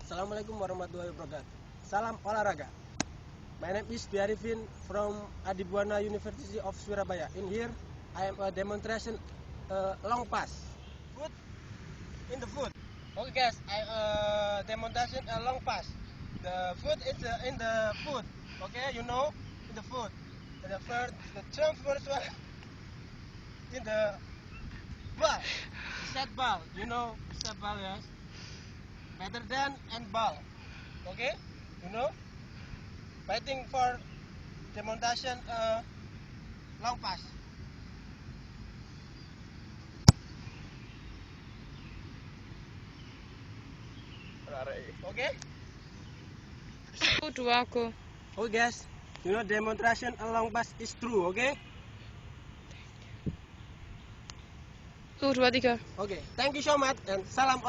Assalamualaikum warahmatullahi wabarakatuh. Salam olahraga. My name is Diarifin from Adibuana University of Surabaya. In here, I am a demonstration long pass. Foot in the foot. Okay guys, I demonstration a long pass. The foot is in the foot. Okay, you know, in the foot. The first one in the ball. Set ball. You know, set ball, yes. Better than and ball. Okay, you know. Waiting for demonstration long pass. Okay. Dua go. Okay guys, you know demonstration a long pass is true. Okay. 1, 2, 3. Okay. Thank you so much and salam.